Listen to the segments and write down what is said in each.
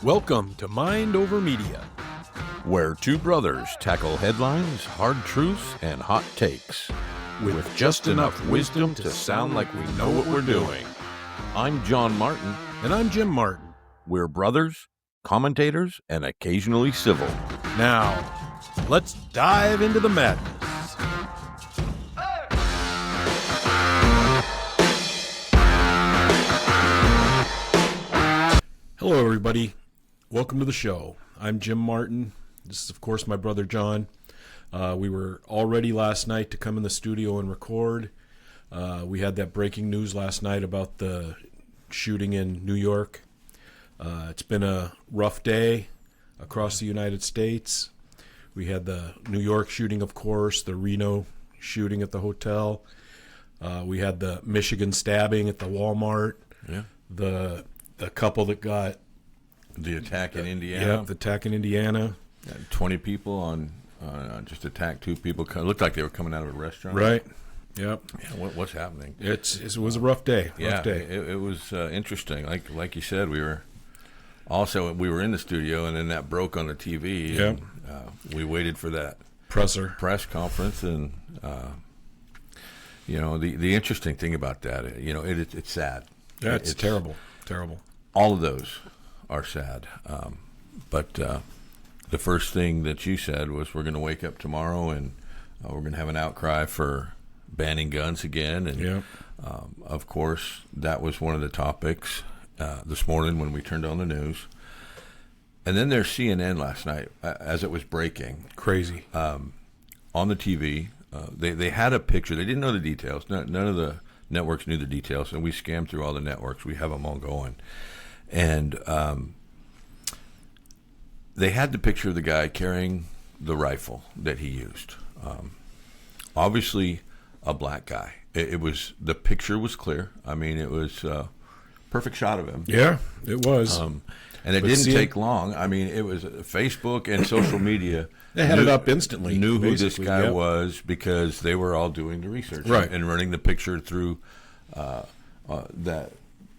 Welcome to Mind Over Media, where two brothers tackle headlines, hard truths, and hot takes, with just enough wisdom to sound like we know what we're doing. I'm John Martin. And I'm Jim Martin. We're brothers, commentators, and occasionally civil. Now, let's dive into the madness. Hello, everybody. Welcome to the show. I'm Jim Martin. This is, of course, my brother John. We were all ready last night to come in the studio and record. We had that breaking news last night about the shooting in New York. It's been a rough day across the United States. We had the New York shooting, of course, the Reno shooting at the hotel. We had the Michigan stabbing at the Walmart. Yeah. The couple that got the attack in Indiana. Yep, the attack in Indiana. 20 people on just attacked two people. It looked like they were coming out of a restaurant. Right. Yep. Yeah, what's happening? It was a rough day. It was interesting. Like you said, we were in the studio, and then that broke on the TV. Yep. And, we waited for that press conference, and the interesting thing about that, it's sad. Yeah, it's terrible. All of those are sad. But the first thing that you said was we're going to wake up tomorrow and we're going to have an outcry for banning guns again. And, yep. Of course, that was one of the topics this morning when we turned on the news. And then there's CNN last night as it was breaking. Crazy. On the TV, they had a picture. They didn't know the details. None of the networks knew the details, and we scammed through all the networks. We have them all going. And they had the picture of the guy carrying the rifle that he used. Obviously, a black guy. The picture was clear. I mean, it was a perfect shot of him. Yeah, it was. And it didn't take long. I mean, it was Facebook and social media. They had it up instantly. Knew who this guy was because they were all doing the research and running the picture through that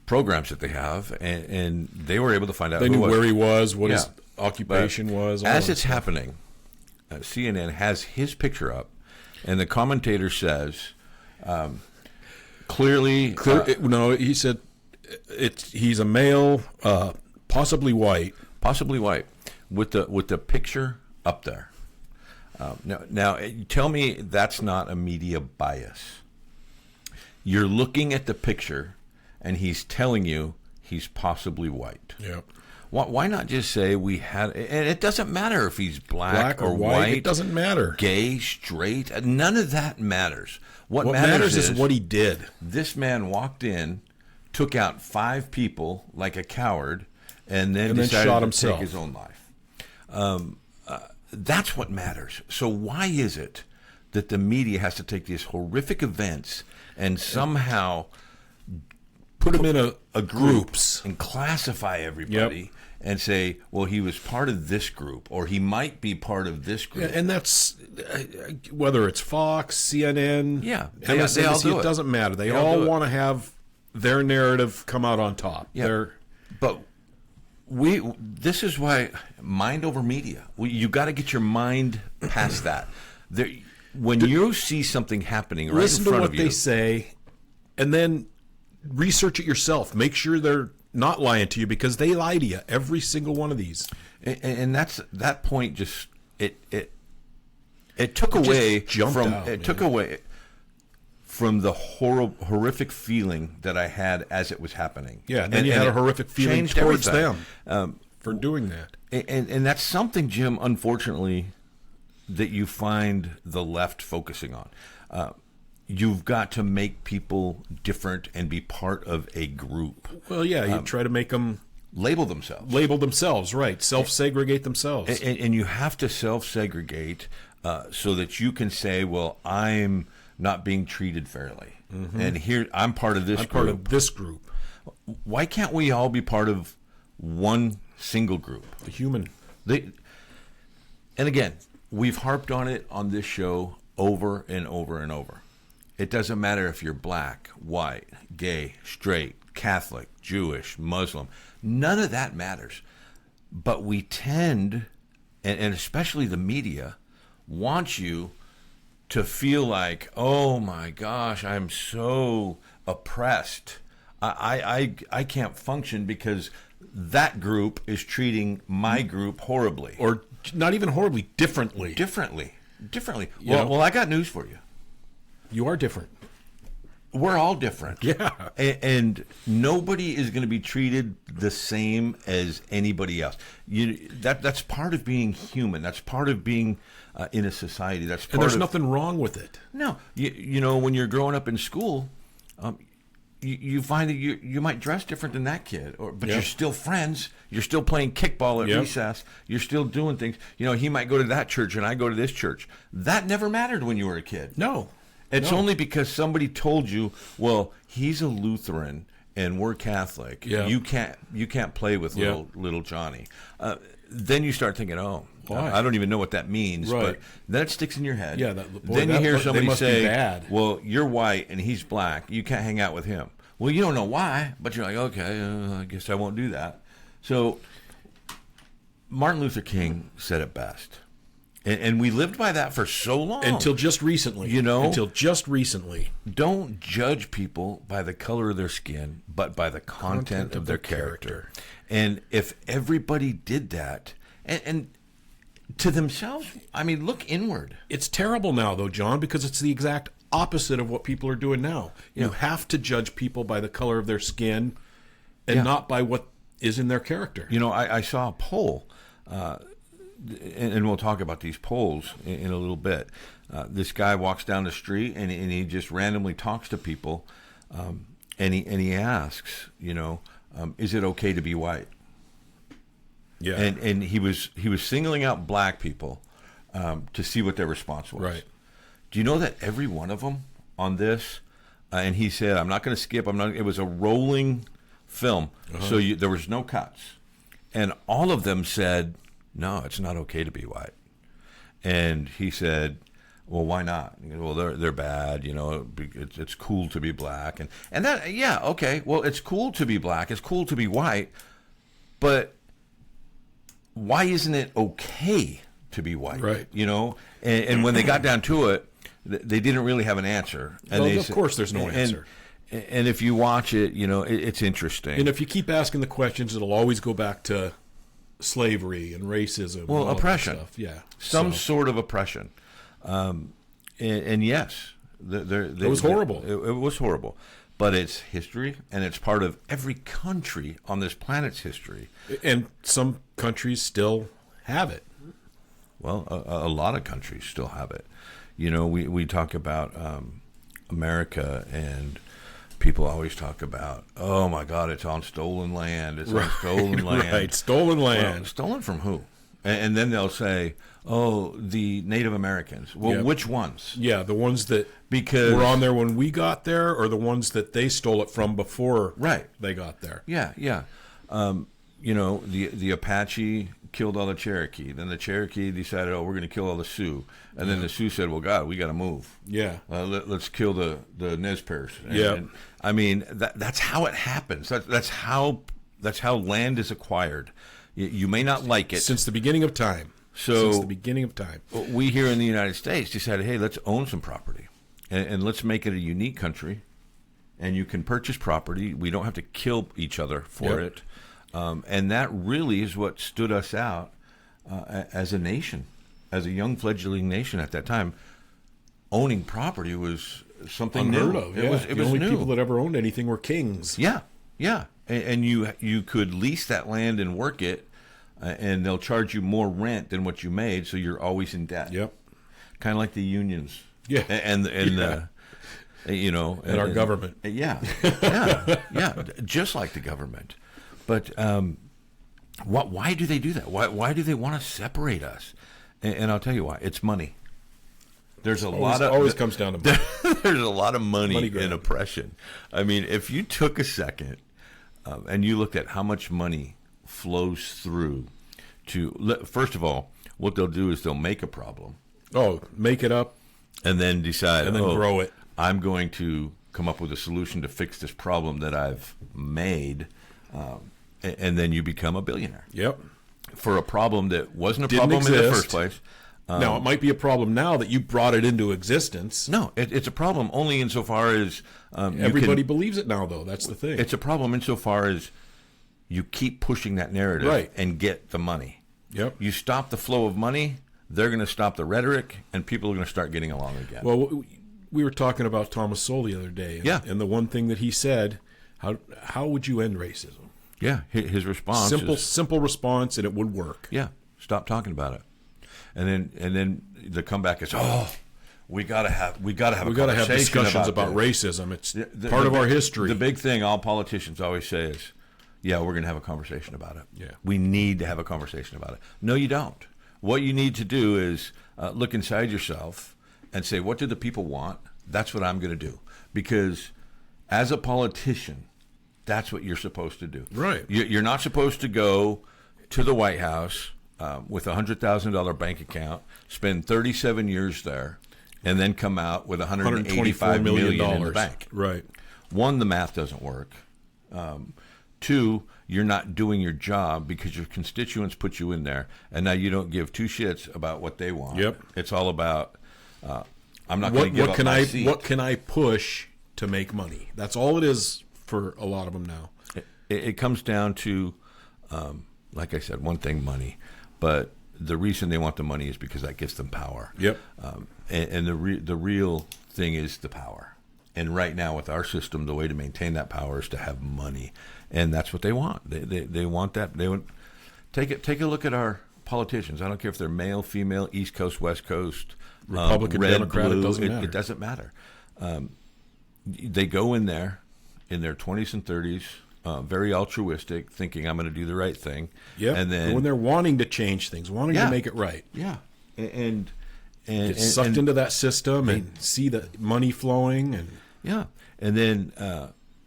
programs that they have, and they were able to find out. They knew where he was, what his occupation was. As it's happening, CNN has his picture up, and the commentator says clearly. No, he said he's a male, possibly white, with the picture up there. Now, tell me that's not a media bias. You're looking at the picture, and he's telling you he's possibly white. Yep. Why not just say we had? And it doesn't matter if he's black or white. It doesn't matter. Gay, straight. None of that matters. What matters is what he did. This man walked in, took out 5 people like a coward, and then decided shot to himself. take his own life. That's what matters. So why is it that the media has to take these horrific events and somehow put them in a groups and classify everybody and say, well, he was part of this group, or he might be part of this group? Yeah, and that's whether it's Fox, CNN, they all do it doesn't matter. They all want to have their narrative come out on top. Yeah. But this is why mind over media. You got to get your mind past that. When you see something happening right in front of you, listen to what they say, and then research it yourself. Make sure they're not lying to you, because they lie to you, every single one of these. And that point just it took away from the horrific feeling that I had as it was happening. Yeah, and then you had a horrific feeling towards them for doing that. And that's something, Jim, unfortunately, that you find the left focusing on. You've got to make people different and be part of a group. Well, yeah, you try to make them label themselves, right? Self-segregate themselves. And you have to self-segregate so that you can say, well, I'm not being treated fairly. Mm-hmm. And here, I'm part of this group. Why can't we all be part of one single group? The human. And again, we've harped on it on this show over and over and over. It doesn't matter if you're black, white, gay, straight, Catholic, Jewish, Muslim. None of that matters. But we tend, and especially the media, wants you to feel like, oh my gosh, I'm so oppressed. I can't function because that group is treating my group horribly. Or not even horribly, differently. Differently. Well, I got news for you. You are different. We're all different. Yeah. And nobody is going to be treated the same as anybody else. That's part of being human. That's part of being in a society. And there's nothing wrong with it. No. You know, when you're growing up in school, you find that you might dress different than that kid, but you're still friends. You're still playing kickball at recess. You're still doing things. You know, he might go to that church and I go to this church. That never mattered when you were a kid. No. It's only because somebody told you, well, he's a Lutheran and we're Catholic. Yeah. You can't play with little Johnny. Then you start thinking, oh, why? I don't even know what that means. Right. But then it sticks in your head. Yeah. Then you hear somebody say, bad. well, you're white and he's black. You can't hang out with him. Well, you don't know why, but you're like, okay, I guess I won't do that. So Martin Luther King said it best. And we lived by that for so long. Until just recently. You know? Until just recently. Don't judge people by the color of their skin, but by the content of their character. And if everybody did that, and to themselves, I mean, look inward. It's terrible now, though, John, because it's the exact opposite of what people are doing now. You have to judge people by the color of their skin and not by what is in their character. You know, I saw a poll, and we'll talk about these polls in a little bit. This guy walks down the street and he just randomly talks to people, and he asks, you know, is it okay to be white? Yeah, and he was singling out black people to see what their response was. Right. Do you know that every one of them on this, and he said, I'm not going to skip. It was a rolling film, so there was no cuts, and all of them said, no, it's not okay to be white. And he said, well, why not? He goes, well, they're bad, you know, it's cool to be black. And that, yeah, okay, well, it's cool to be black, it's cool to be white, but why isn't it okay to be white? Right. You know? And when they got down to it, they didn't really have an answer. And well, of course there's no answer. And if you watch it, you know, it's interesting. And if you keep asking the questions, it'll always go back to slavery and racism. Well, and all oppression. that stuff. Yeah. Some sort of oppression. And yes, it was horrible. It was horrible. But it's history, and it's part of every country on this planet's history. And some countries still have it. Well, a lot of countries still have it. You know, we talk about America, and people always talk about, oh my God, it's on stolen land. It's on stolen land. Right, stolen land. Well, stolen from who? And then they'll say, oh, the Native Americans. Well, which ones? Yeah, the ones that were on there when we got there, or the ones that they stole it from before they got there. Yeah. You know, the Apache killed all the Cherokee. Then the Cherokee decided, oh, we're going to kill all the Sioux. And then the Sioux said, well, God, we got to move. Yeah. Let's kill the Nez Perce. And, I mean, that's how it happens. That's how land is acquired. You may not like it. Since the beginning of time. Since the beginning of time. We here in the United States decided, hey, let's own some property. And let's make it a unique country. And you can purchase property. We don't have to kill each other for it. And that really is what stood us out as a nation, as a young fledgling nation at that time. Owning property was something unheard new. of. It was the only new. people that ever owned anything were kings. Yeah. And you could lease that land and work it, and they'll charge you more rent than what you made, so you're always in debt. Yep. Kind of like the unions. Yeah. And you know, and our government. Yeah, just like the government. But why do they do that? Why do they want to separate us? And I'll tell you why. It's money. There's always comes down to money. There's a lot of money in oppression. I mean, if you took a second and you looked at how much money flows through to, first of all, what they'll do is they'll make a problem. Oh, make it up. And then decide, and then grow it. I'm going to come up with a solution to fix this problem that I've made, and then you become a billionaire. Yep. for a problem that wasn't a Didn't problem in the exist. first place. Now, it might be a problem now that you brought it into existence. No, it's a problem only insofar as Everybody believes it now, though. That's the thing. It's a problem insofar as you keep pushing that narrative Right. and get the money. Yep. You stop the flow of money, they're going to stop the rhetoric, and people are going to start getting along again. Well, we were talking about Thomas Sowell the other day. Yeah. And the one thing that he said, how would you end racism? yeah, his response is, Simple response, and it would work. yeah, stop talking about it. And then the comeback is, we gotta have We got to have discussions about racism. It's part of our history. The big thing all politicians always say is, yeah, we're going to have a conversation about it. Yeah. We need to have a conversation about it. No, you don't. What you need to do is look inside yourself and say, what do the people want? That's what I'm going to do. Because as a politician, that's what you're supposed to do. Right. You're not supposed to go to the White House with a $100,000 bank account, spend 37 years there, and then come out with $185 million in the bank. Right. One, the math doesn't work. Two, you're not doing your job because your constituents put you in there, and now you don't give two shits about what they want. Yep. It's all about, I'm not going to give up my seat. What can I push to make money? That's all it is for a lot of them now. It comes down to, like I said, one thing, money. But the reason they want the money is because that gives them power. Yep. And the real thing is the power. And right now with our system, the way to maintain that power is to have money. And that's what they want. They want that. They want take a look at our politicians. I don't care if they're male, female, East Coast, West Coast, Republican, red, Democrat, blue, it doesn't matter. It doesn't matter. They go in there in their 20s and 30s, very altruistic, thinking I'm going to do the right thing. Yeah. And then when they're wanting to change things, wanting to make it right. Yeah. And Get sucked into that system and see the money flowing. And yeah. And then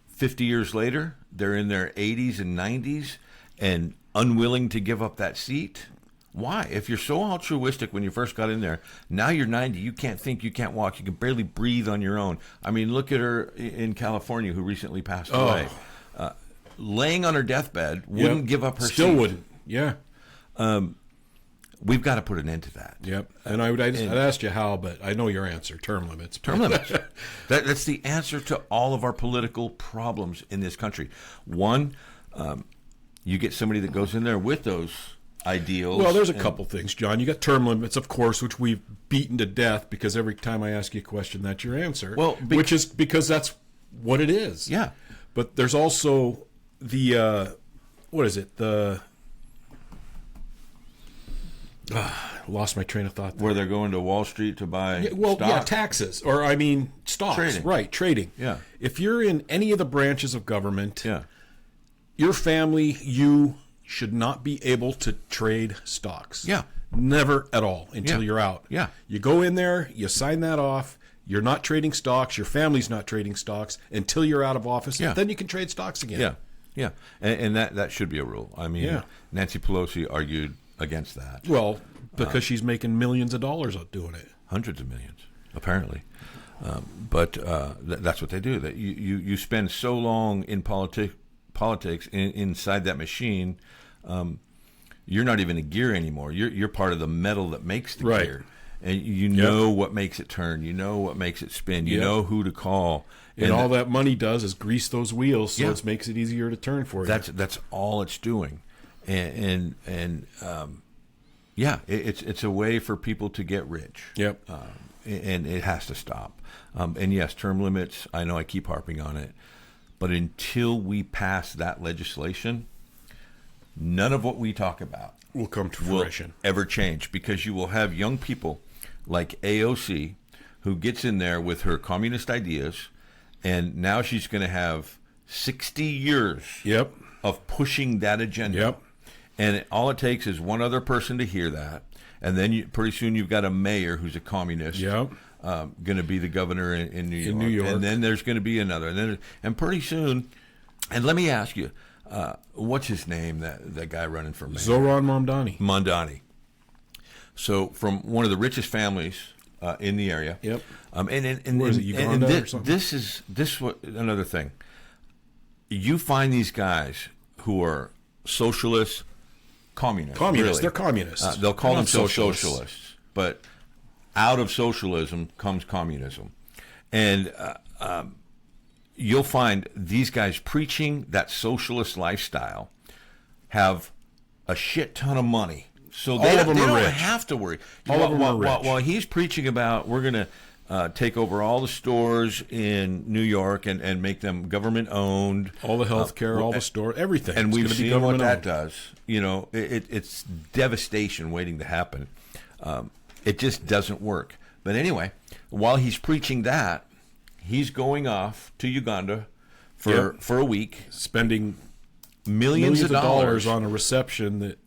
50 years later, they're in their 80s and 90s and unwilling to give up that seat. Why? If you're so altruistic when you first got in there, now you're 90, you can't think, you can't walk, you can barely breathe on your own. I mean, look at her in California who recently passed away. Laying on her deathbed, wouldn't give up her seat. Still wouldn't. Yeah. We've got to put an end to that. Yep. And I'd ask you how, but I know your answer. Term limits. Term limits. That's the answer to all of our political problems in this country. One, you get somebody that goes in there with those ideals. Well, there's a couple things, John. You got term limits, of course, which we've beaten to death because every time I ask you a question, that's your answer. Well, which is because that's what it is. Yeah. But there's also the what is it? Lost my train of thought there. Where they're going to Wall Street to buy stock. Taxes, or stocks. Trading. Right, trading. Yeah. If you're in any of the branches of government, Yeah. your family, you should not be able to trade stocks. Yeah. Never at all until Yeah. you're out. Yeah. You go in there, you sign that off. You're not trading stocks. Your family's not trading stocks until you're out of office. Yeah. Then you can trade stocks again. Yeah. Yeah. And that should be a rule. I mean, Yeah. Nancy Pelosi argued against that. Well, because she's making millions of dollars out doing it. Hundreds of millions, apparently. But that's what they do. That you spend so long in politics inside that machine, you're not even a gear anymore. You're part of the metal that makes the Right. gear, and you know what makes it turn. You know what makes it spin. You know who to call. And all that money does is grease those wheels, so Yeah. it makes it easier to turn for you. That's all it's doing, and it's a way for people to get rich. Yep. And it has to stop. And yes, term limits, I know I keep harping on it, but until we pass that legislation, none of what we talk about will come to will fruition. ever change, because you will have young people like AOC who gets in there with her communist ideas, and now she's going to have 60 years Yep. of pushing that agenda. Yep. And all it takes is one other person to hear that, and then pretty soon you've got a mayor who's a communist, Yep. going to be the governor in New York. New York. And then there's going to be another, and pretty soon. And let me ask you, what's his name? That guy running for mayor? Zoran Mamdani. Mamdani. So from one of the richest families in the area. Yep. And Where is it, Uganda or something? this is another thing. You find these guys who are socialists, communists. Communists. Really. They're communists. They'll call They're not themselves socialists, but out of socialism comes communism, and you'll find these guys preaching that socialist lifestyle have a shit ton of money, so they don't have to worry. All of them are rich. While he's preaching about we're going to take over all the stores in New York and make them government owned, all the health care, all the store, everything, and we've seen what that does. It's devastation waiting to happen. It just doesn't work. But anyway, while he's preaching that, he's going off to Uganda for a week, spending millions of dollars on a reception that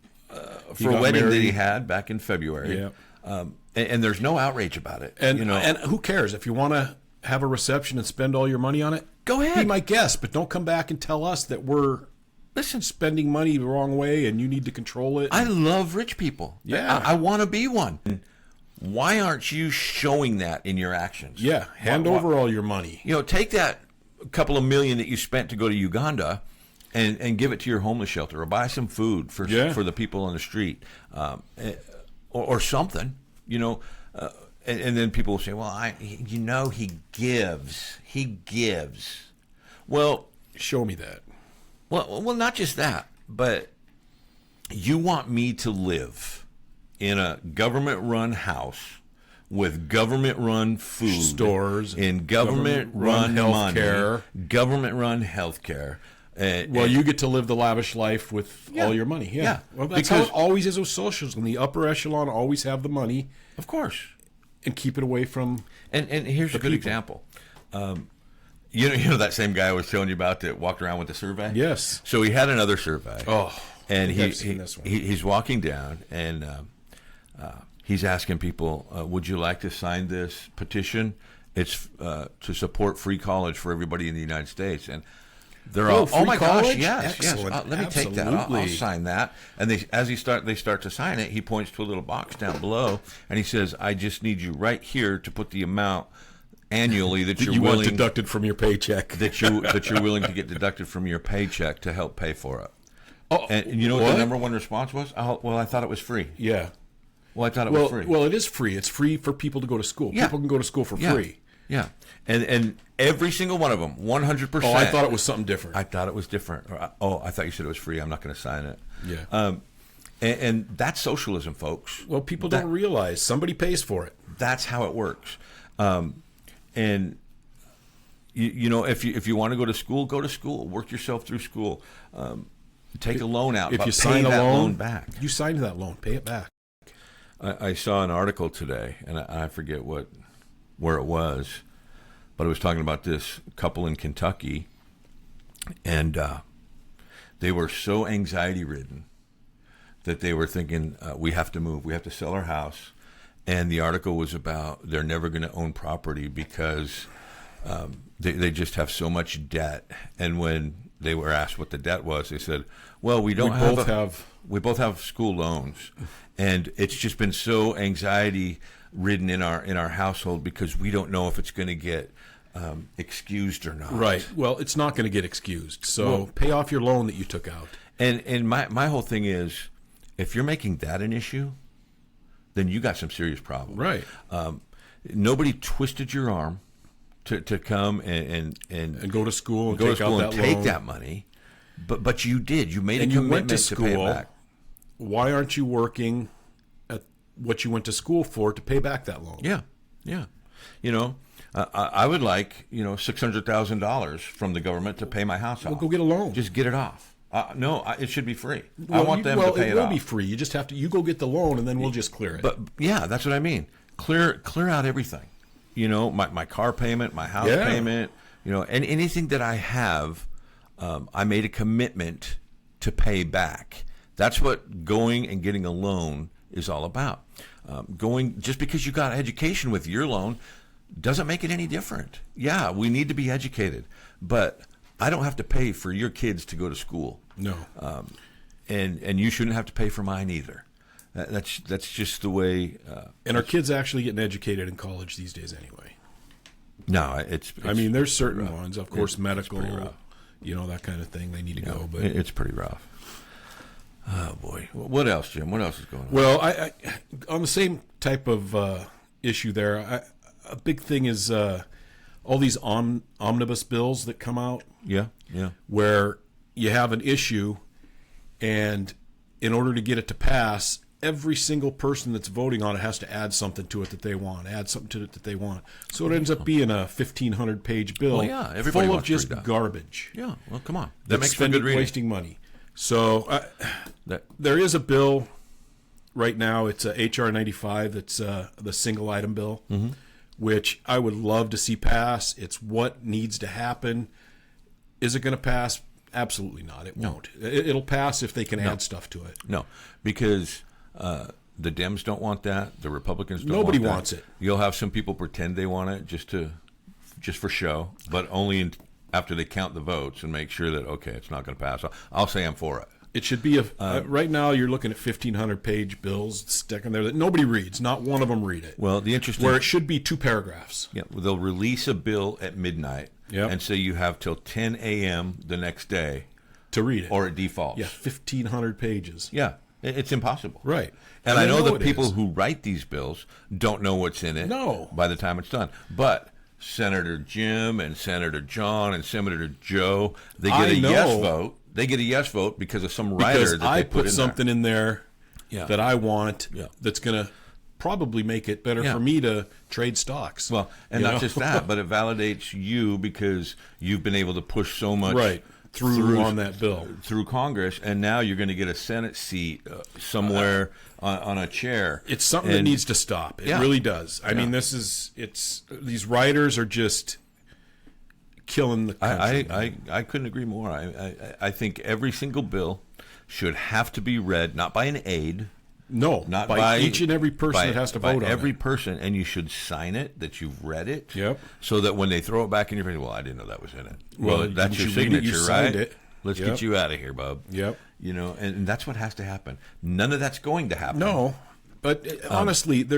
for a wedding that he had back in February. Yeah. And there's no outrage about it. And and who cares if you want to have a reception and spend all your money on it? Go ahead. Be my guest, but don't come back and tell us that we're spending money the wrong way and you need to control it. I love rich people. Yeah, I want to be one. Why aren't you showing that in your actions? Yeah, hand over all your money. Take that couple of million that you spent to go to Uganda and give it to your homeless shelter, or buy some food for the people on the street, or something. And then people will say, "Well, he gives. He gives." Well, show me that. Well, not just that, but you want me to live in a government-run house with government-run food, stores, in government-run health care, government-run health care. You get to live the lavish life with all your money. Yeah. Well, that's how it always is with socialism. The upper echelon always have the money, of course, and keep it away from. And here's a good example. That same guy I was telling you about that walked around with the survey. Yes. So he had another survey. Oh, and he's walking down and he's asking people, "Would you like to sign this petition? It's to support free college for everybody in the United States." And they're all, "Oh my gosh, yes, excellent. yes. Let me take that. I'll sign that." And they start to sign it. He points to a little box down below, and he says, "I just need you right here to put the amount annually that you're willing want deducted from your paycheck that you're willing to get deducted from your paycheck to help pay for it." Oh, and you know what the number one response was? Well, I thought it was free. Yeah. Well, I thought it was free. Well, it is free. It's free for people to go to school. Yeah. People can go to school for free. Yeah. And every single one of them, 100%. Oh, I thought it was something different. I thought it was different. I thought you said it was free. I'm not going to sign it. Yeah. And that's socialism, folks. Well, people don't realize somebody pays for it. That's how it works. And if you want to go to school, work yourself through school. Take a loan out. If you sign a loan back, you signed that loan, pay it back. I saw an article today, and I forget where it was, but it was talking about this couple in Kentucky, and they were so anxiety-ridden that they were thinking, we have to move, we have to sell our house. And the article was about they're never going to own property because they just have so much debt. And when they were asked what the debt was, they said, "Well, we both have school loans, and it's just been so anxiety ridden in our household because we don't know if it's going to get excused or not." Right. Well, it's not going to get excused. So pay off your loan that you took out. And my whole thing is, if you're making that an issue, then you got some serious problems. Right. Nobody twisted your arm to come and go to school and take that money, but you did. You made a commitment to pay it back. Why aren't you working at what you went to school for to pay back that loan? Yeah. I would like $600,000 from the government to pay my house off. Well, go get a loan. Just get it off. No, it should be free. I want them to pay it off. It will be free. You just have to. You go get the loan, and then we'll just clear it. But yeah, that's what I mean. Clear out everything. My car payment, my house payment. And anything that I have, I made a commitment to pay back. That's what going and getting a loan is all about. Just because you got education with your loan doesn't make it any different. Yeah, we need to be educated, but I don't have to pay for your kids to go to school. No. And you shouldn't have to pay for mine either. That's just the way. And our kids actually getting educated in college these days anyway. No, it's I mean, there's certain ones, of course, medical, that kind of thing. They need to go, but it's pretty rough. Oh boy. What else, Jim? What else is going on? Well, I on the same type of issue there, a big thing is all these omnibus bills that come out. Yeah. Where you have an issue, and in order to get it to pass, every single person that's voting on it has to add something to it that they want, So it ends up being a 1,500-page bill everybody full of wants to just read that. garbage. Yeah, well, come on. That makes for good spending, reading. wasting money. So there is a bill right now. It's a H.R. 95. That's the single item bill, which I would love to see pass. It's what needs to happen. Is it going to pass? Absolutely not. It won't. It'll pass if they can add stuff to it. No, because the Dems don't want that. The Republicans don't Nobody want that. wants it. You'll have some people pretend they want it just for show, but only after they count the votes and make sure that, okay, it's not going to pass. I'll say I'm for it. It should be right now you're looking at 1,500-page bills stuck in there that nobody reads. Not one of them read it. Well, the interesting... Where it should be 2 paragraphs. Yeah, they'll release a bill at midnight and say you have till 10 a.m. the next day to read it. Or it defaults. Yeah, 1,500 pages. Yeah, it's impossible. Right. And I know the people who write these bills don't know what's in it by the time it's done. But Senator Jim and Senator John and Senator Joe, they get a yes vote. They get a yes vote because of some writer that they put in something in there that I want Yeah. that's going to probably make it better for me to trade stocks. Well, and not just that, but it validates you because you've been able to push so much through on that bill through Congress, and now you're going to get a Senate seat somewhere on a chair. It's something that needs to stop. It really does. I mean, these writers are just killing the country. I couldn't agree more. I think every single bill should have to be read, not by an aide. No, not by each and every person that has to vote on it. By every person, and you should sign it that you've read it. Yep. So that when they throw it back in your face, well, I didn't know that was in it. Well, that's your you read it, signature, you right? signed it. Let's get you out of here, bub. Yep. You know, and that's what has to happen. None of that's going to happen. No, but honestly,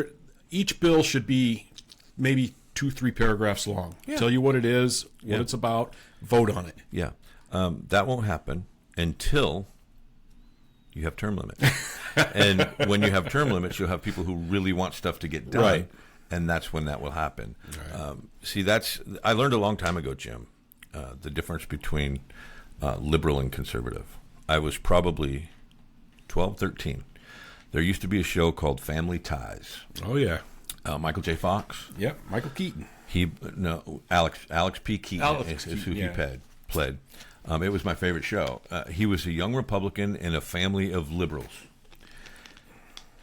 each bill should be maybe 2-3 paragraphs long. Yeah. Tell you what it is, what it's about, vote on it. Yeah. That won't happen until you have term limits. And when you have term limits, you'll have people who really want stuff to get done. Right. And that's when that will happen. Right. I learned a long time ago, Jim, the difference between liberal and conservative. I was probably 12, 13. There used to be a show called Family Ties. Oh, yeah. Michael J. Fox. Yep, Michael Keaton. Alex P. Keaton is who he played. It was my favorite show. He was a young Republican in a family of liberals.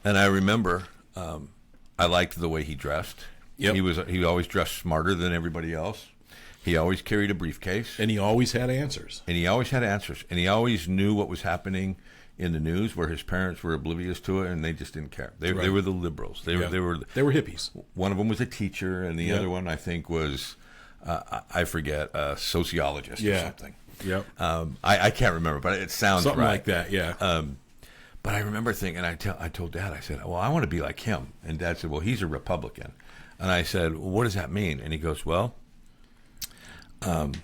And I remember I liked the way he dressed. Yep. He always dressed smarter than everybody else. He always carried a briefcase. And he always had answers. And he always knew what was happening in the news, where his parents were oblivious to it, and they just didn't care. They were the liberals. They were hippies. One of them was a teacher, and the other one, I think, was I forget, a sociologist or something. Yep. I can't remember, but it sounds something right. like that. Yeah. But I remember thinking, and I told Dad, I said, well, I want to be like him. And Dad said, well, he's a Republican. And I said, well, what does that mean? And he goes, well, the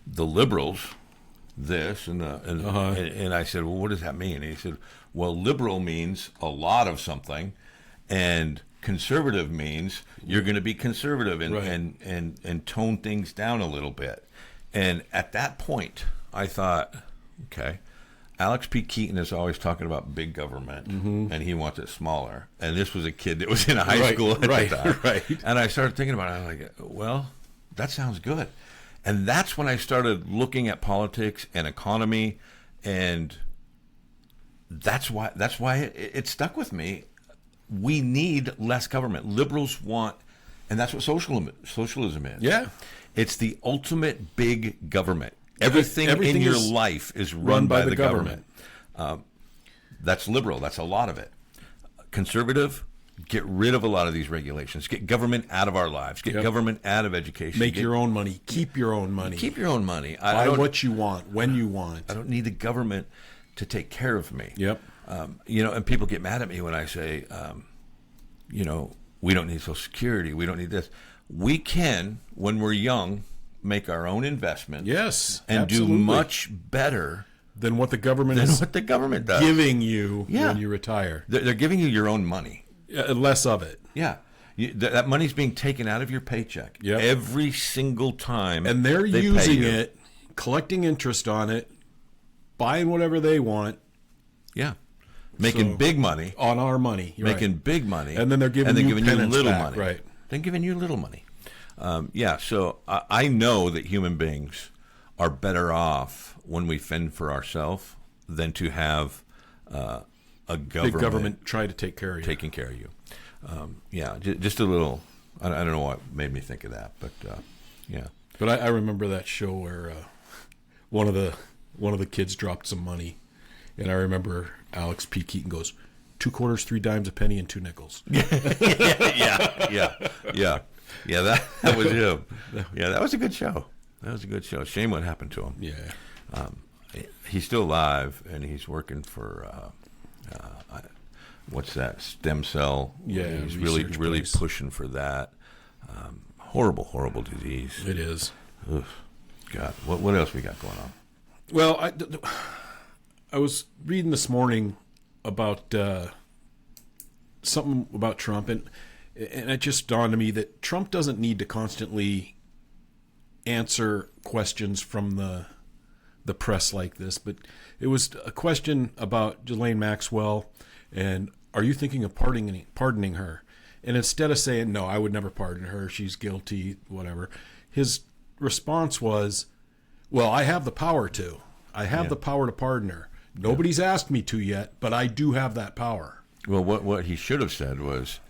liberals, this, and I said, well, what does that mean? And he said, well, liberal means a lot of something, and conservative means you're going to be conservative and tone things down a little bit. And at that point, I thought, okay, Alex P. Keaton is always talking about big government, and he wants it smaller. And this was a kid that was in a high school at the time. Right. And I started thinking about it. I was like, well, that sounds good. And that's when I started looking at politics and economy, and that's why it stuck with me. We need less government. Liberals want, and that's what socialism is. Yeah. It's the ultimate big government. Everything in your life is run by the government. That's liberal. That's a lot of it. Conservative, get rid of a lot of these regulations. Get government out of our lives. Get government out of education. Make your own money. Keep your own money. Keep your own money. Buy what you want, when you want. I don't need the government to take care of me. Yep. And people get mad at me when I say, we don't need Social Security. We don't need this. We can, when we're young, make our own investment. Yes, and absolutely. do much better than what the government than is what the government does. giving you Yeah. when you retire. They're giving you your own money. Less of it. Yeah. That money's being taken out of your paycheck Yep. every single time. And they're they pay using you. it, collecting interest on it, buying whatever they want. Yeah. Making So, big money. on our money. You're Making right. big money. And then they're giving you penance little back, money. right. They're giving you little money. So I know that human beings are better off when we fend for ourselves than to have a Big government try to take care of you. taking care of you. Just a little. I don't know what made me think of that, but yeah. But I remember that show where one of the kids dropped some money, and I remember Alex P. Keaton goes, 2 quarters, 3 dimes, a penny, and 2 nickels. Yeah. That was him. Yeah, that was a good show. Shame what happened to him. Yeah. He's still alive, and he's working for what's that? Stem cell. Yeah, he's really research place. pushing for that. Horrible disease. It is. Ugh. God, what else we got going on? Well, I was reading this morning about something about Trump, and it just dawned on me that Trump doesn't need to constantly answer questions from the press like this. But it was a question about Ghislaine Maxwell, and are you thinking of pardoning her? And instead of saying, no, I would never pardon her, she's guilty, whatever, his response was, well, I have the power to. I have the power to pardon her. Nobody's asked me to yet, but I do have that power. Well, what he should have said was,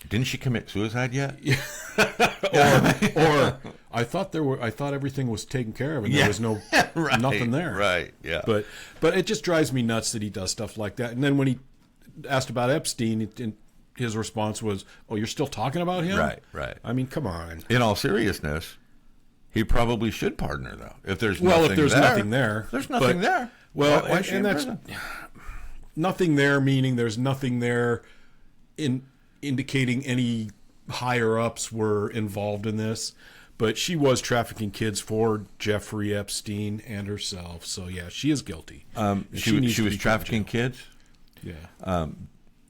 didn't she commit suicide yet? or I thought everything was taken care of and there was no Right, nothing there. Right, yeah. But it just drives me nuts that he does stuff like that. And then when he asked about Epstein, his response was, "Oh, you're still talking about him?" Right. I mean, come on. In all seriousness, he probably should pardon her, though. If there's Nothing nothing there. There's nothing there. Well, why is she in that's prison? nothing there, meaning there's nothing there indicating any higher ups were involved in this. But she was trafficking kids for Jeffrey Epstein and herself. So, yeah, she is guilty. She was trafficking kids? Yeah.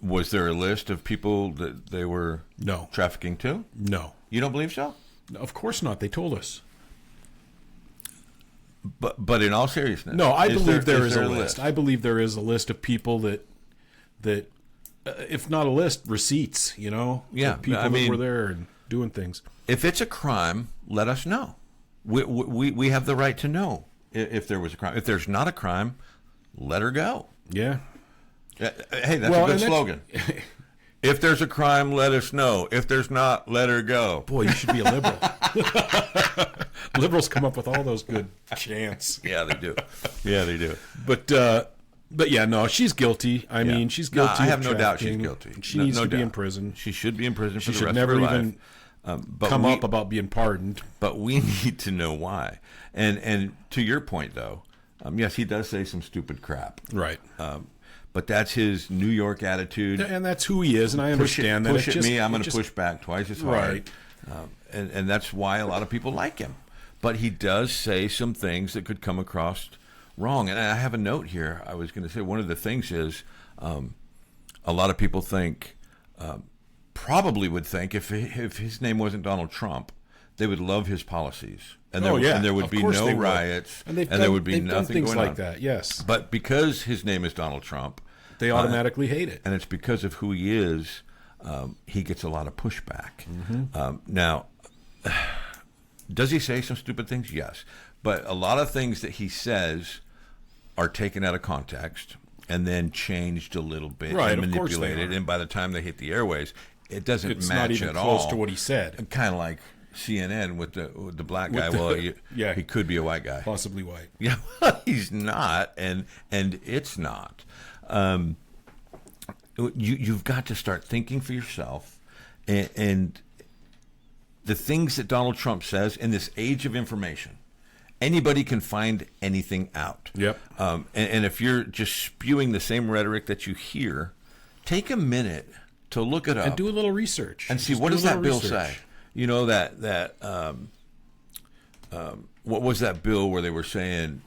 Was there a list of people that they were No. trafficking to? No. You don't believe so? Of course not. They told us. But in all seriousness, No, I believe there is there a list. I believe there is a list of people that if not a list, receipts, Yeah, of people I mean, that were there and doing things. If it's a crime, let us know. We have the right to know if there was a crime. If there's not a crime, let her go. Yeah. Hey, that's a good slogan. If there's a crime, let us know. If there's not, let her go. Boy, you should be a liberal. Liberals come up with all those good chants. Yeah, they do. But yeah, no, she's guilty. I mean, she's guilty. I have of no doubt she's trafficking. guilty. She No- needs no to be in doubt. prison. She should be in prison for She the should rest never of her even life. come up about being pardoned. But we need to know why. And to your point, though, yes, he does say some stupid crap. Right. But that's his New York attitude. And that's who he is, and I understand that. Push It at just- me, I'm going it to just- push back twice as hard. Right. And that's why a lot of people like him. But he does say some things that could come across wrong. And I have a note here. I was going to say one of the things is a lot of people think, probably would think, if his name wasn't Donald Trump, they would love his policies. And there would Of be course no they would. riots, And there would be they've done nothing things going like on. that. Yes, But because his name is Donald Trump, they automatically hate it. and it's because of who he is, he gets a lot of pushback. Now, does he say some stupid things? Yes. But a lot of things that he says are taken out of context and then changed a little bit Right, and of course they manipulated. are. And by the time they hit the airways, it doesn't It's match not even at close all. to what he said. Kind of like CNN with the black guy. Yeah. He could be a white guy. Possibly white. Yeah, he's not, and it's not. You've got to start thinking for yourself, and the things that Donald Trump says in this age of information, anybody can find anything out. Yep. And if you're just spewing the same rhetoric that you hear, take a minute to look it up And do a little research. and see Just what do a does that little bill research. say. You know what was that bill where they were saying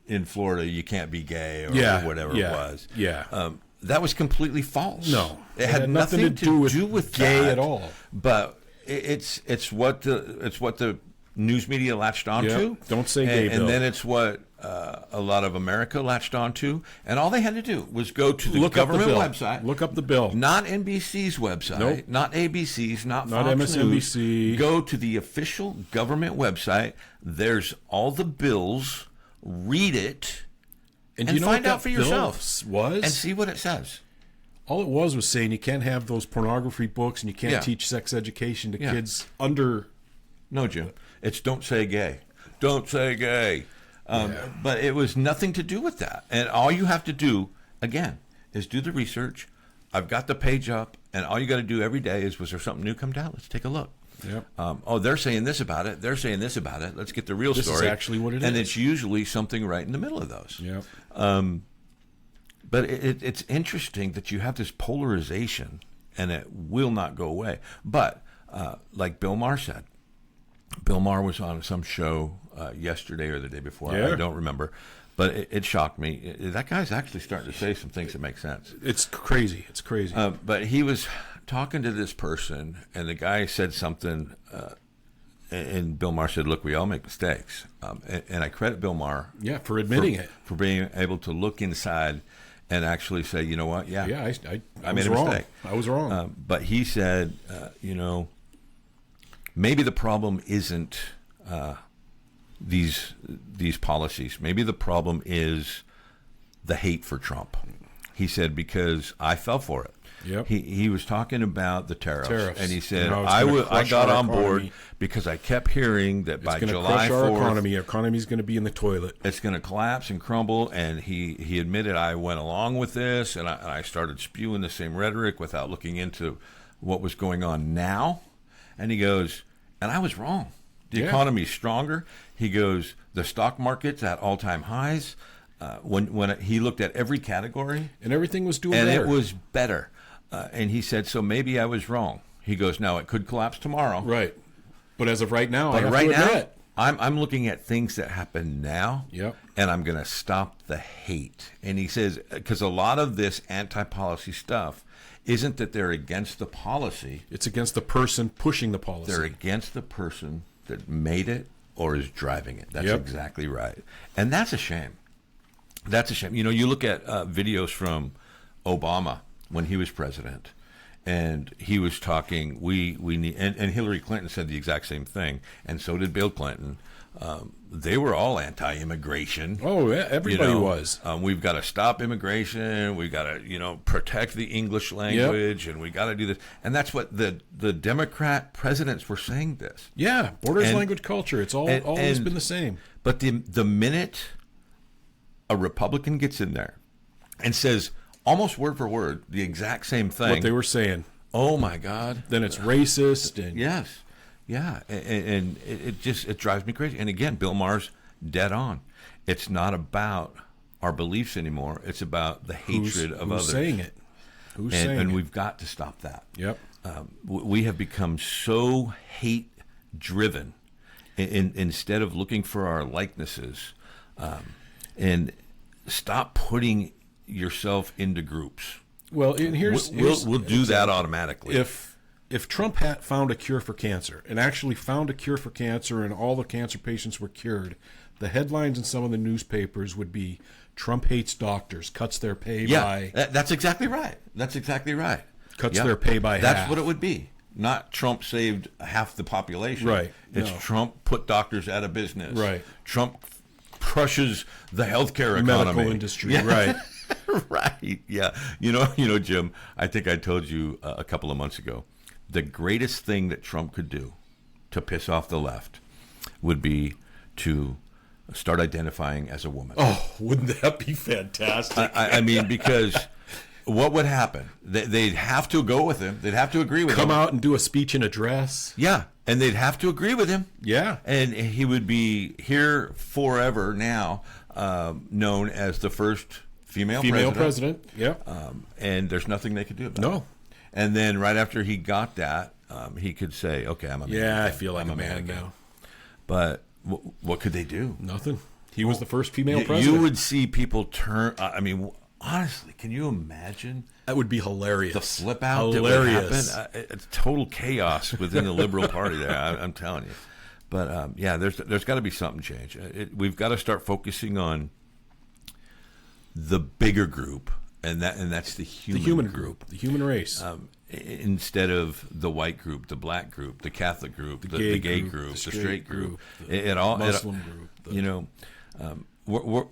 in Florida you can't be gay or whatever it was. Yeah. That was completely false. No, it had nothing to do with gay that at all. But it's what the news media latched onto. Yep. Don't say gay, Bill. And then it's what a lot of America latched onto. And all they had to do was go to the government website. Look up the bill. Not NBC's website. Nope. Not ABC's. Not Fox MSNBC. News. Go to the official government website. There's all the bills. Read it. And you know find what out for yourself. Was? And see what it says. All it was saying you can't have those pornography books and you can't teach sex education to kids under... No, Jim. It's don't say gay. Don't say gay. But it was nothing to do with that. And all you have to do, again, is do the research. I've got the page up, and all you got to do every day is, was there something new come down? Let's take a look. Yep. They're saying this about it. They're saying this about it. Let's get the real story. This is actually what it is. And it's usually something right in the middle of those. Yep. But it's interesting that you have this polarization, and it will not go away. But like Bill Maher said, Bill Maher was on some show yesterday or the day before. I don't remember. But it shocked me. That guy's actually starting to say some things that make sense. It's crazy. It's crazy. But he was talking to this person, and the guy said something, and Bill Maher said, look, we all make mistakes. And I credit Bill Maher. Yeah, for admitting it. For being able to look inside and actually say, you know what, I made a mistake. I was wrong. But he said, maybe the problem isn't these policies. Maybe the problem is the hate for Trump. He said, because I fell for it. Yep. He was talking about the tariffs. And he said, I got on board because I kept hearing that by July 4th, our economy's going to be in the toilet. It's going to collapse and crumble. And he admitted, I went along with this, and I started spewing the same rhetoric without looking into what was going on now. And he goes, and I was wrong. The economy's stronger. He goes, the stock market's at all-time highs. When he looked at every category. And everything was doing better. better. And it was better. And he said, so maybe I was wrong. He goes, now it could collapse tomorrow. Right. But as of right now, I have to admit. I'm looking at things that happen now. Yep. And I'm going to stop the hate. And he says, because a lot of this anti-policy stuff isn't that they're against the policy. It's against the person pushing the policy. They're against the person that made it or is driving it. That's exactly right. And that's a shame. That's a shame. You know, you look at videos from Obama when he was president, and he was talking, we need, and Hillary Clinton said the exact same thing, and so did Bill Clinton. They were all anti-immigration. Oh, yeah, everybody was. We've got to stop immigration. We've got to, protect the English language, and we got to do this. And that's what the Democrat presidents were saying this. Yeah, borders, language, culture. It's always been the same. But the minute a Republican gets in there and says almost word for word the exact same thing, what they were saying, oh my God, then it's racist. And and it drives me crazy. And again, Bill Maher's dead on. It's not about our beliefs anymore. It's about the hatred of others. Who's saying it? And we've got to stop that. Yep. We have become so hate driven instead of looking for our likenesses. And stop putting yourself into groups. Well, and we'll do that automatically. If Trump had found a cure for cancer and actually found a cure for cancer and all the cancer patients were cured, the headlines in some of the newspapers would be Trump hates doctors, cuts their pay by... That's exactly right. Cuts their pay by half. That's what it would be. Not Trump saved half the population. Right. It's Trump put doctors out of business. Right. Trump crushes the healthcare economy. Medical industry, right. Right, yeah. You know, Jim, I think I told you a couple of months ago, the greatest thing that Trump could do to piss off the left would be to start identifying as a woman. Oh, wouldn't that be fantastic? I mean, because what would happen? They'd have to go with him. They'd have to agree with him. Come out and do a speech and address. Yeah, and they'd have to agree with him. Yeah. And he would be here forever now, known as the first female president. Yeah. And there's nothing they could do about it. No. And then right after he got that, he could say, okay, I'm a man. Yeah, I feel like I'm a man now. But what could they do? Nothing. He was the first female You president. would see people turn. I mean, honestly, can you imagine That would be hilarious. the flip out Hilarious. that would happen? It's total chaos within the Liberal Party there. I'm telling you. But yeah, there's got to be something change. We've got to start focusing on the bigger group, and that's the human group, the human race. instead of the white group, the black group, the Catholic group, the gay group, the straight group, the Muslim group.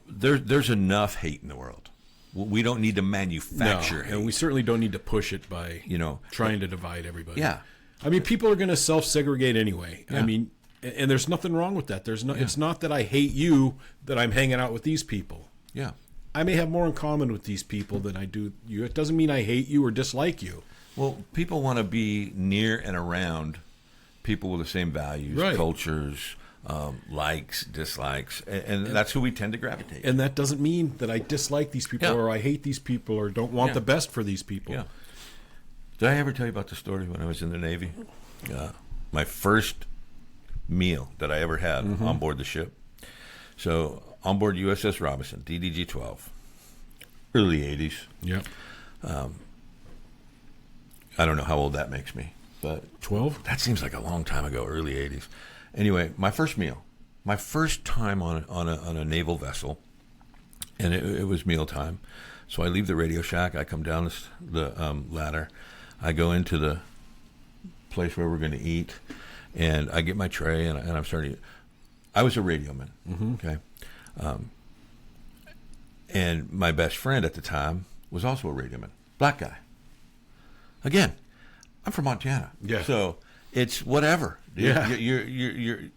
There's enough hate in the world. We don't need to manufacture hate. And we certainly don't need to push it by trying to divide everybody. Yeah. I mean, people are going to self-segregate anyway. Yeah. I mean, and there's nothing wrong with that. It's not that I hate you, that I'm hanging out with these people. Yeah. I may have more in common with these people than I do you. It doesn't mean I hate you or dislike you. Well, people want to be near and around people with the same values, Right. cultures, likes, dislikes, and that's who we tend to gravitate. And that doesn't mean that I dislike these people or I hate these people or don't want the best for these people. Yeah. Did I ever tell you about the story when I was in the Navy? My first meal that I ever had on board the ship. So on board USS Robinson, DDG-12, early 80s. Yeah. I don't know how old that makes me, but 12? that seems like a long time ago, early 80s. Anyway, my first meal, my first time on a naval vessel, and it was mealtime. So I leave the radio shack. I come down the ladder. I go into the place where we're going to eat, and I get my tray, and I'm starting to eat. I was a radioman, okay? And my best friend at the time was also a radioman, black guy. Again, I'm from Montana. Yeah. So it's whatever. Yeah.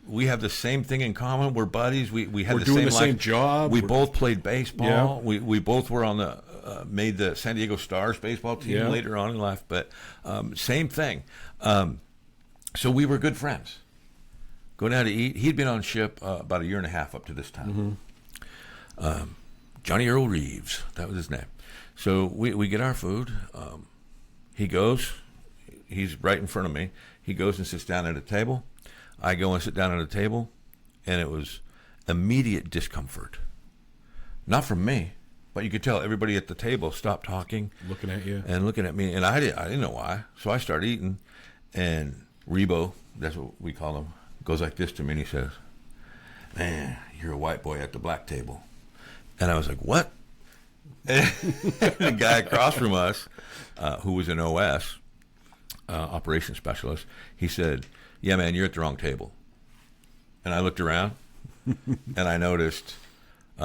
We have the same thing in common. We're buddies. We had We're the doing same the same job. We both played baseball. Yeah. We both were on the made the San Diego Stars baseball team later on in life. But same thing. So we were good friends. Go down to eat. He'd been on ship about a year and a half up to this time. Johnny Earl Reeves, that was his name. So we get our food. He goes. He's right in front of me. He goes and sits down at a table. I go and sit down at a table, and it was immediate discomfort. Not from me, but you could tell everybody at the table stopped talking, Looking at you. and looking at me, and I didn't know why. So I start eating, and Rebo, that's what we call him, goes like this to me, and he says, "Man, you're a white boy at the black table." And I was like, "What?" And the guy across from us, who was an OS, operations specialist, he said, "Yeah, man, you're at the wrong table." And I looked around, and I noticed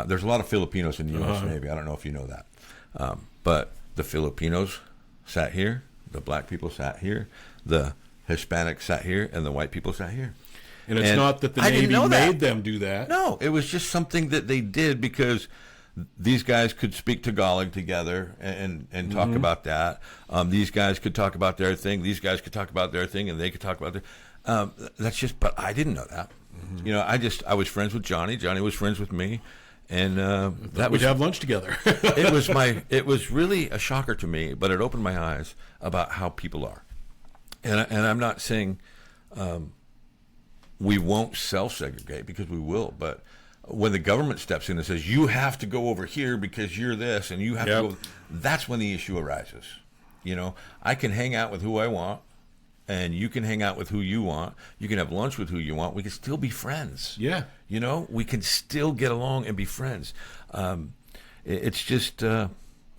there's a lot of Filipinos in the U.S. Navy. I don't know if you know that. But the Filipinos sat here, the black people sat here, the Hispanics sat here, and the white people sat here. And it's not that the Navy made them do that. No, it was just something that they did because these guys could speak Tagalog together and talk about that. These guys could talk about their thing. These guys could talk about their thing, and they could talk about their. That's just. But I didn't know that. I was friends with Johnny. Johnny was friends with me, and that We'd have lunch together. It was really a shocker to me, but it opened my eyes about how people are, and I'm not saying we won't self-segregate, because we will, but when the government steps in and says, you have to go over here because you're this, and you have to go, that's when the issue arises. I can hang out with who I want, and you can hang out with who you want. You can have lunch with who you want. We can still be friends. Yeah. We can still get along and be friends. It's just,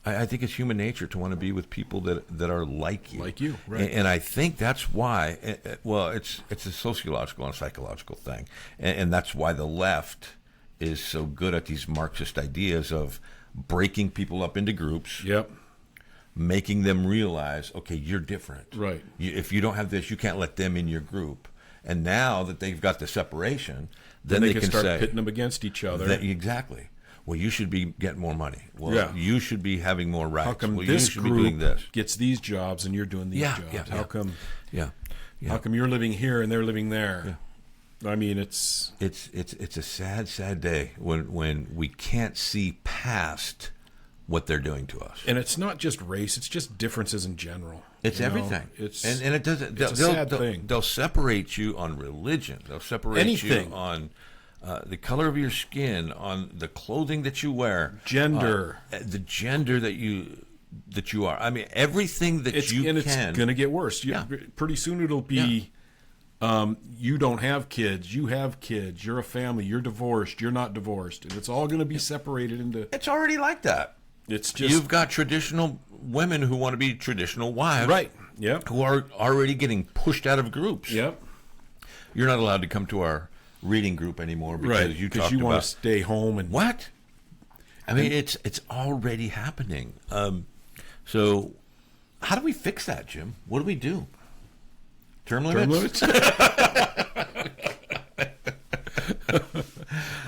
I think it's human nature to want to be with people that are like you. Like you, right. And I think that's why, it's a sociological and psychological thing. And that's why the left is so good at these Marxist ideas of breaking people up into groups. Yep. Making them realize, okay, you're different. Right. If you don't have this, you can't let them in your group. And now that they've got the separation, then they can start say, pitting them against each other. Exactly. Well, you should be getting more money. Well, you should be having more rights. How come well, this you should be group doing this? gets these jobs and you're doing these jobs? How come? Yeah. How come you're living here and they're living there? Yeah. I mean, it's a sad day when we can't see past what they're doing to us. And it's not just race; it's just differences in general. It's everything. It's and it doesn't. It's a sad thing. They'll separate you on religion. They'll separate you on the color of your skin, on the clothing that you wear, Gender, the gender that you are. I mean, everything that it's can. it's going to get worse. Yeah. Pretty soon it'll be, you don't have kids, you have kids, you're a family, you're divorced, you're not divorced, and it's all going to be separated into. It's already like that. It's just You've got traditional women who want to be traditional wives, right. Yep. Who are already getting pushed out of groups. Yep. You're not allowed to come to our reading group anymore because Right. you Because talked you want about to stay home and what? I mean, it's already happening. So, how do we fix that, Jim? What do we do? Term limits?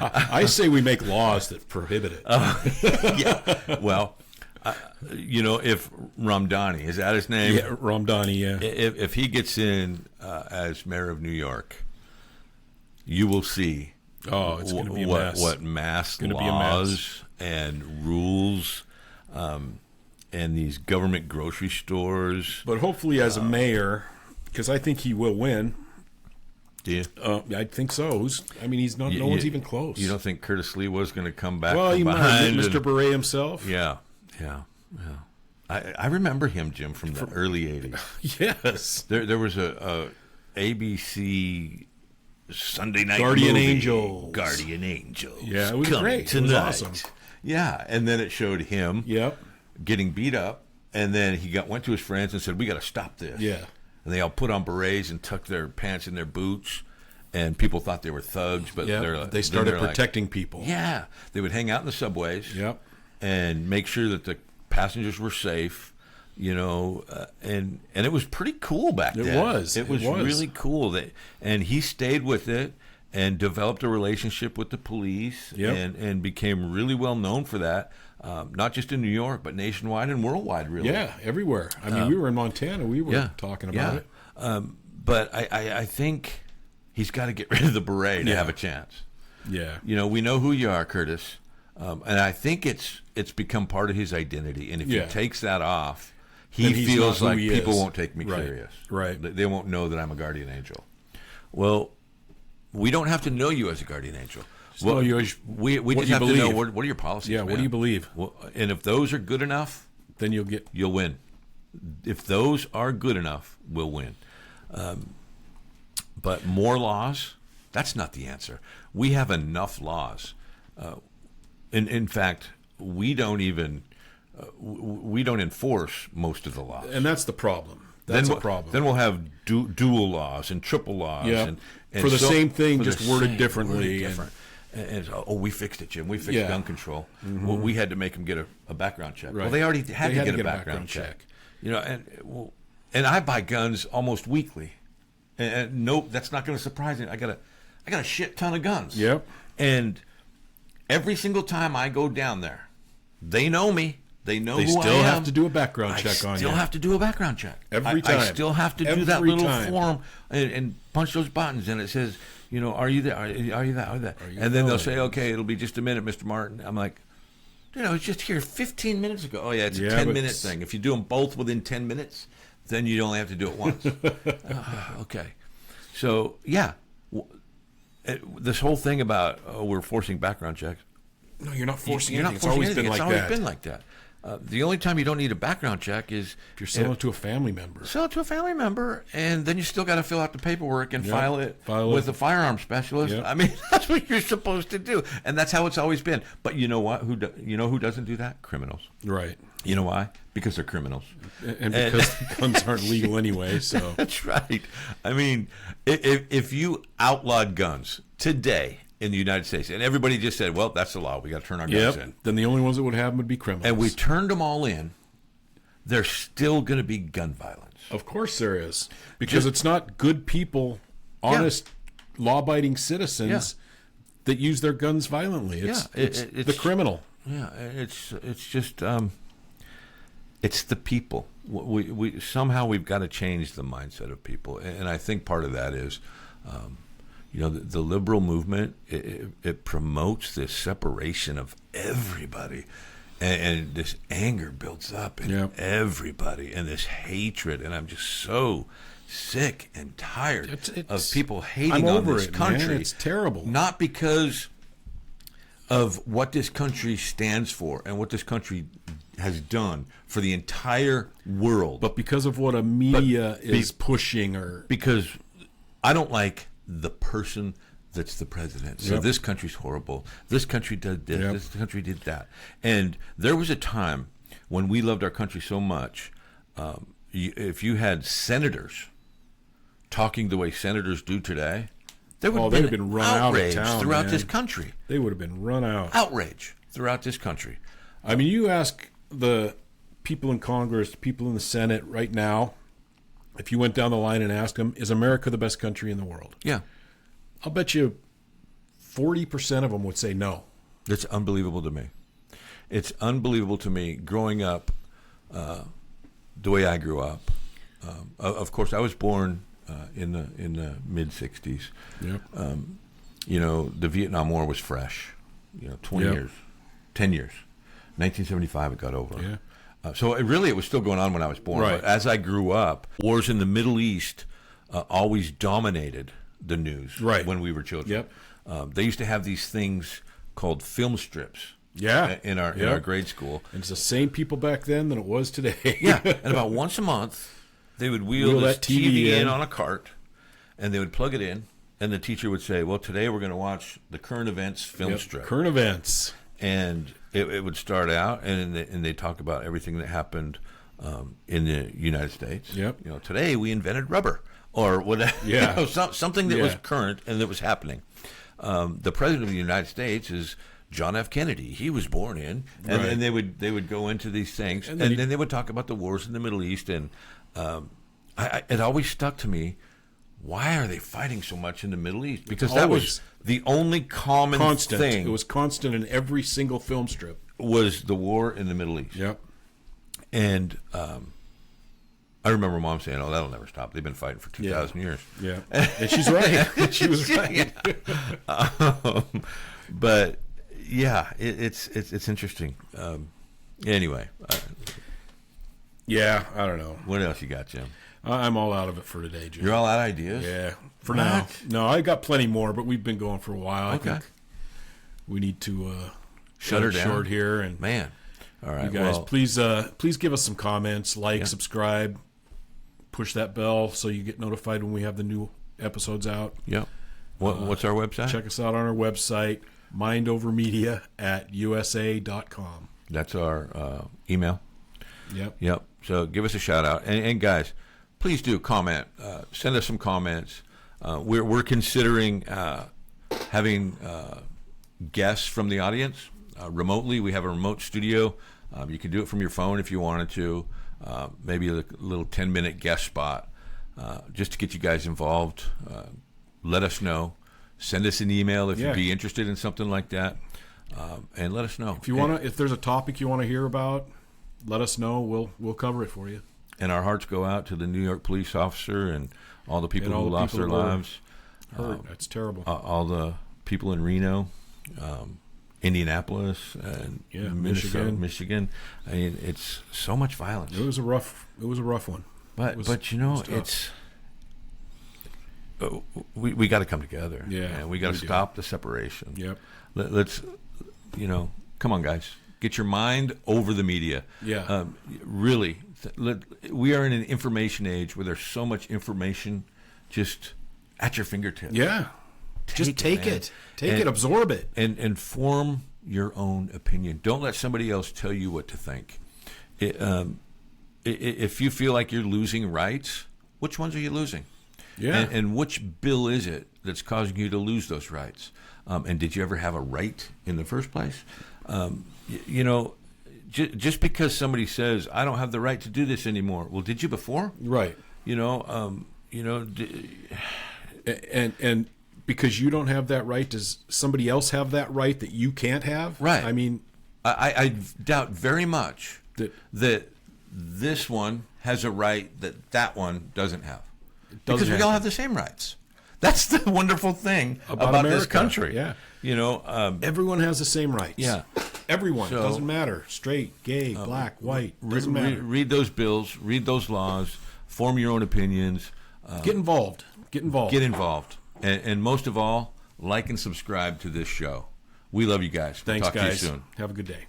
I say we make laws that prohibit it. Yeah. Well, if Ramdani, is that his name? Yeah, Ramdani, yeah. If he gets in as mayor of New York, you will see It's going to be a mess. what mass Gonna be a laws mess. and rules and these government grocery stores. But hopefully as a mayor, because I think he will win. Do you? I think so. He's not. No one's even close. You don't think Curtis Lee was going to come back Well, from he might. behind? Mr. Beret himself. Yeah. I remember him, Jim, from the early 80s. Yes. There was a ABC Sunday night Guardian movie, Angels. Guardian Angels. Yeah, it was coming great. Tonight. It was awesome. Yeah, and then it showed him Yep. getting beat up, and then he went to his friends and said, "We got to stop this." Yeah. And they all put on berets and tucked their pants in their boots, and people thought they were thugs, but They started protecting people. Yeah, they would hang out in the subways. Yep. And make sure that the passengers were safe, and it was pretty cool back then. It was really cool. And he stayed with it and developed a relationship with the police. Yep. and became really well known for that, not just in New York, but nationwide and worldwide, really. Yeah, everywhere. We were in Montana. We were talking about it. But I think he's got to get rid of the beret to have a chance. Yeah. We know who you are, Curtis. And I think it's become part of his identity. And if he takes that off, he feels like people won't take me serious. Right. They won't know that I'm a guardian angel. Well, we don't have to know you as a guardian angel. Well, we just have to know what are your policies. Yeah, what do you believe? Well, and if those are good enough, then you'll win. If those are good enough, we'll win. But more laws, that's not the answer. We have enough laws. In fact, we don't enforce most of the laws, and that's the problem. That's a problem. Then we'll have dual laws and triple laws, and for the same thing, just worded differently. And we fixed it, Jim. We fixed gun control. Mm-hmm. Well, we had to make them get a background check. Right. Well, they already had to get a background check. And I buy guns almost weekly, and nope, that's not going to surprise you. I got a shit ton of guns. Yep. And every single time I go down there, they know me. They know they who I am. They still have to do a background check on you. I still have to do a background check. Every time. I still have to do that little form and punch those buttons, and it says, are you there? Are you that? And then they'll say, okay, it'll be just a minute, Mr. Martin. I'm like, it's just here 15 minutes ago. Oh, yeah, it's a 10-minute thing. If you do them both within 10 minutes, then you only have to do it once. Okay. So, yeah. This whole thing about we're forcing background checks. No, you're not forcing anything. It's always been like that. It's always been like that. The only time you don't need a background check is if you're selling it to a family member. Sell it to a family member, and then you still got to fill out the paperwork and file it with a firearm specialist. Yep. I mean, that's what you're supposed to do, and that's how it's always been. But you know what? Who doesn't do that? Criminals. Right. You know why? Because they're criminals. And because guns aren't legal anyway. So that's right. I mean, if you outlawed guns today in the United States, and everybody just said, well, that's the law, we got to turn our guns in. Then the only ones that would have them would be criminals. And we turned them all in, there's still going to be gun violence. Of course there is. Because it's not good people, honest, law-abiding citizens that use their guns violently. It's the criminal. Yeah, it's just, it's the people. We somehow we've got to change the mindset of people. And I think part of that is... the liberal movement, it promotes this separation of everybody, and this anger builds up in everybody, and this hatred. And I'm just so sick and tired It's of people hating I'm on over this it, country. man. It's terrible. Not because of what this country stands for and what this country has done for the entire world, But because of what a media is pushing, or because I don't like the person that's the president. So Yep. this country's horrible. This country did this. Yep. This country did that. And there was a time when we loved our country so much. If you had senators talking the way senators do today, there would they'd have been run out of outrage town, throughout man. this country. they would have been run out. Outrage throughout this country. I mean, you ask the people in Congress, people in the Senate right now, if you went down the line and asked them, is America the best country in the world? Yeah. I'll bet you 40% of them would say no. It's unbelievable to me. It's unbelievable to me growing up the way I grew up. Of course, I was born in the mid-'60s. Yep. The Vietnam War was fresh. 20 Yep. years, 10 years. 1975 it got over. Yeah. So it was still going on when I was born. Right. But as I grew up, wars in the Middle East always dominated the news Right. when we were children. Yep. They used to have these things called film strips. Yeah. In our grade school. And it's the same people back then than it was today. Yeah, and about once a month, they would wheel this that TV TV in in on a cart, and they would plug it in, and the teacher would say, well, today we're going to watch the current events film Yep. strip. Current events. And it would start out, and they talk about everything that happened in the United States. Yep. Today we invented rubber, or whatever. Yeah. Something that was Yeah. current and that was happening. The president of the United States is John F. Kennedy. He was born in, and Right. then they would go into these things, And and then then they would talk about the wars in the Middle East, and it always stuck to me. Why are they fighting so much in the Middle East? Because that was the only Constant. thing. It was constant in every single film strip. Was the war in the Middle East. Yep. And I remember Mom saying, "Oh, that'll never stop. They've been fighting for 2,000 years." Yeah. And she's right. She was right. But yeah, it's interesting. Anyway, Yeah, I don't know. what else you got, Jim? I'm all out of it for today, Jim. You're all out of ideas. Yeah, for What? now. No, I got plenty more, but we've been going for a while. Okay. I think we need to Shut her cut it down. short here. And Man, all right, you guys, well, please give us some comments, like, subscribe, push that bell so you get notified when we have the new episodes out. yeah. What's our website? Check us out on our website, mindovermedia@usa.com. That's our email. Yep. Yep. So give us a shout out, and guys, please do comment. Send us some comments. We're considering having guests from the audience remotely. We have a remote studio. You can do it from your phone if you wanted to. Maybe a little 10-minute guest spot, just to get you guys involved. Let us know. Send us an email if you'd be interested in something like that, and let us know. If there's a topic you want to hear about, let us know. We'll cover it for you. And our hearts go out to the New York police officer and all the people who lost their lives. Hurt. That's terrible. All the people in Reno, Indianapolis, and Michigan. I mean, it's so much violence. It was a rough one. But it's we got to come together. Yeah, and we got to stop the separation. Yep. Let's come on, guys. Get your mind over the media. Yeah. Really, we are in an information age where there's so much information just at your fingertips. Yeah. Just take it. Take it. Absorb it. And form your own opinion. Don't let somebody else tell you what to think. If you feel like you're losing rights, which ones are you losing? Yeah. And which bill is it that's causing you to lose those rights? And did you ever have a right in the first place? Just because somebody says, I don't have the right to do this anymore. Well, did you before? Right. And because you don't have that right, does somebody else have that right that you can't have? Right. I mean, I doubt very much that this one has a right that one doesn't have. Because we all have the same rights. That's the wonderful thing about this country. Yeah. Everyone has the same rights. Yeah. Everyone. Doesn't matter. Straight, gay, black, white. Doesn't matter. Read those bills. Read those laws. Form your own opinions. Get involved. Get involved. Get involved. And most of all, like and subscribe to this show. We love you guys. Thanks, Talk guys. to you soon. Have a good day.